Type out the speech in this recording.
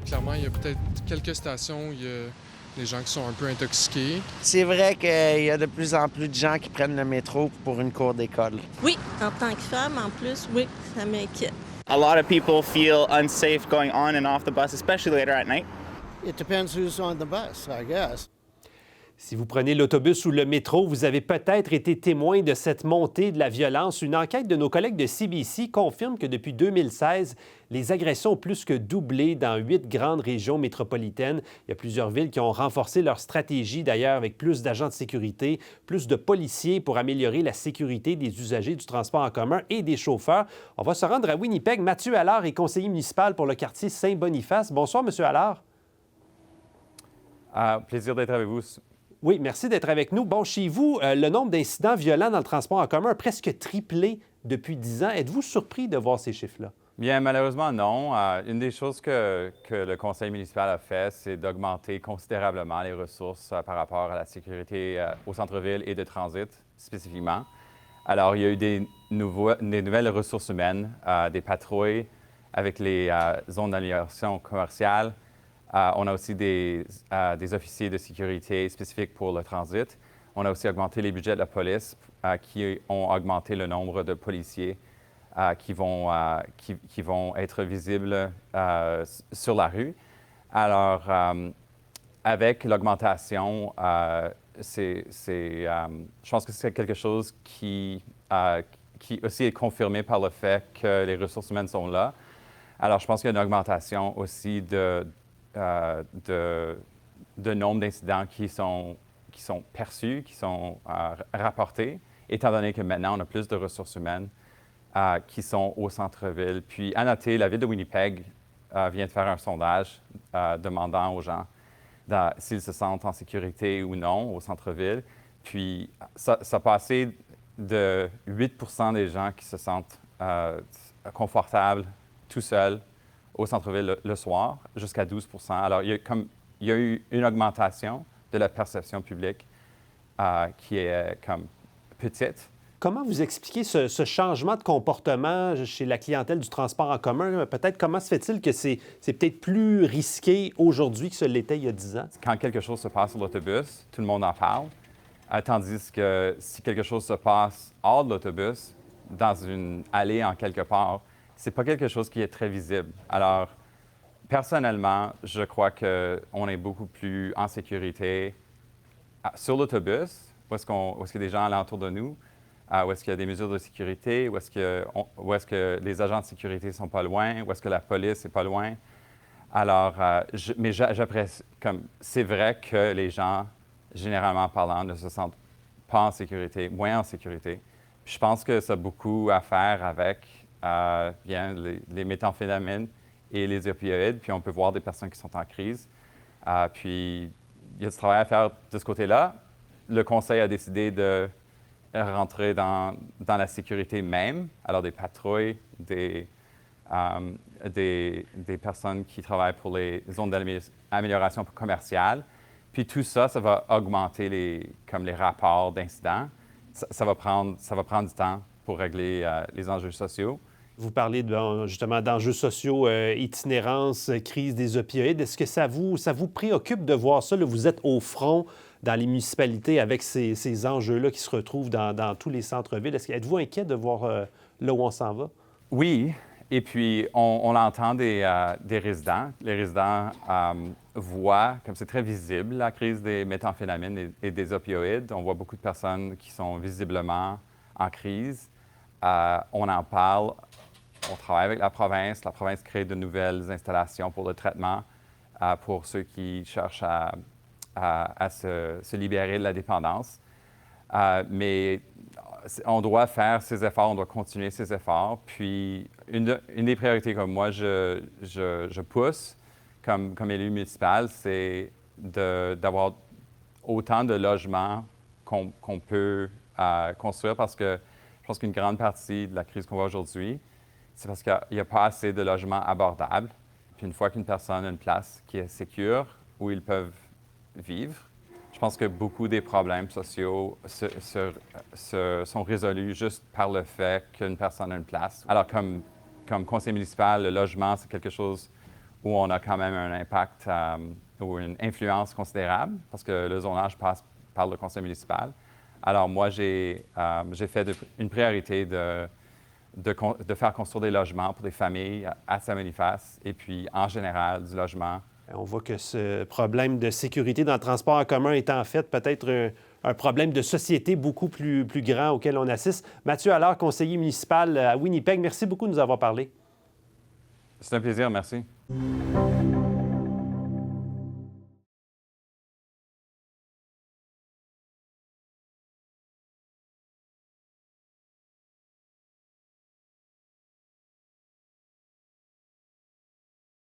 Clairement, il y a peut-être quelques stations où il y a des gens qui sont un peu intoxiqués. C'est vrai qu'il y a de plus en plus de gens qui prennent le métro pour une cour d'école. Oui, en tant que femme, en plus, oui, ça m'inquiète. A lot of people feel unsafe going on and off the bus, especially later at night. It depends who's on the bus, I guess. Si vous prenez l'autobus ou le métro, vous avez peut-être été témoin de cette montée de la violence. Une enquête de nos collègues de CBC confirme que depuis 2016, les agressions ont plus que doublé dans 8 grandes régions métropolitaines. Il y a plusieurs villes qui ont renforcé leur stratégie, d'ailleurs, avec plus d'agents de sécurité, plus de policiers pour améliorer la sécurité des usagers du transport en commun et des chauffeurs. On va se rendre à Winnipeg. Mathieu Allard est conseiller municipal pour le quartier Saint-Boniface. Bonsoir, Monsieur Allard. Plaisir d'être avec vous. Oui, merci d'être avec nous. Bon, chez vous, le nombre d'incidents violents dans le transport en commun a presque triplé depuis 10 ans. Êtes-vous surpris de voir ces chiffres-là? Bien, malheureusement, non. Une des choses que le conseil municipal a fait, c'est d'augmenter considérablement les ressources par rapport à la sécurité au centre-ville et de transit spécifiquement. Alors, il y a eu des nouvelles ressources humaines, des patrouilles avec les zones d'amélioration commerciale. On a aussi des officiers de sécurité spécifiques pour le transit. On a aussi augmenté les budgets de la police qui ont augmenté le nombre de policiers qui vont être visibles sur la rue. Alors, avec l'augmentation, je pense que c'est quelque chose qui aussi est confirmé par le fait que les ressources humaines sont là. Alors, je pense qu'il y a une augmentation aussi de nombre d'incidents qui sont perçus, qui sont rapportés, étant donné que maintenant, on a plus de ressources humaines qui sont au centre-ville. Puis, à noter, la Ville de Winnipeg vient de faire un sondage demandant aux gens s'ils se sentent en sécurité ou non au centre-ville. Puis, ça a passé de 8 des gens qui se sentent confortables tout seuls au centre-ville le soir, jusqu'à 12 Alors, il y a eu une augmentation de la perception publique qui est comme petite. Comment vous expliquez ce changement de comportement chez la clientèle du transport en commun? Peut-être comment se fait-il que c'est peut-être plus risqué aujourd'hui que ce l'était il y a 10 ans? Quand quelque chose se passe sur l'autobus, tout le monde en parle. Tandis que si quelque chose se passe hors de l'autobus, dans une allée en quelque part, c'est pas quelque chose qui est très visible. Alors, personnellement, je crois qu'on est beaucoup plus en sécurité sur l'autobus, où est-ce qu'il y a des gens alentour de nous, où est-ce qu'il y a des mesures de sécurité, où est-ce que les agents de sécurité sont pas loin, où est-ce que la police est pas loin. Alors, mais j'apprécie, c'est vrai que les gens, généralement parlant, ne se sentent pas en sécurité, moins en sécurité. Puis je pense que ça a beaucoup à faire avec les méthamphétamines et les opioïdes, puis on peut voir des personnes qui sont en crise. Puis il y a du travail à faire de ce côté-là. Le conseil a décidé de rentrer dans la sécurité même, alors des patrouilles, des personnes qui travaillent pour les zones d'amélioration commerciale. Puis tout ça, ça va augmenter les rapports d'incidents. Ça va prendre du temps pour régler les enjeux sociaux. Vous parlez justement d'enjeux sociaux, itinérance, crise des opioïdes. Est-ce que ça vous préoccupe de voir ça? Là, vous êtes au front dans les municipalités avec ces enjeux-là qui se retrouvent dans tous les centres-villes. Êtes-vous inquiet de voir là où on s'en va? Oui. Et puis, on l'entend des résidents. Les résidents voient, comme c'est très visible, la crise des méthamphétamines et des opioïdes. On voit beaucoup de personnes qui sont visiblement en crise. On en parle. On travaille avec la province. La province crée de nouvelles installations pour le traitement pour ceux qui cherchent à se libérer de la dépendance. Mais on doit faire ces efforts, on doit continuer ces efforts. Puis, une des priorités comme moi, je pousse comme élu municipal, c'est d'avoir autant de logements qu'on peut construire parce que je pense qu'une grande partie de la crise qu'on voit aujourd'hui, c'est parce qu'il n'y a pas assez de logements abordables. Puis une fois qu'une personne a une place qui est sécure, où ils peuvent vivre, je pense que beaucoup des problèmes sociaux sont résolus juste par le fait qu'une personne a une place. Alors, comme conseiller municipal, le logement, c'est quelque chose où on a quand même un impact ou une influence considérable, parce que le zonage passe par le conseil municipal. Alors moi, j'ai fait une priorité de faire construire des logements pour des familles à Saint-Boniface et puis en général du logement. On voit que ce problème de sécurité dans le transport en commun est en fait peut-être un problème de société beaucoup plus grand auquel on assiste. Mathieu Allard, conseiller municipal à Winnipeg, merci beaucoup de nous avoir parlé. C'est un plaisir, merci.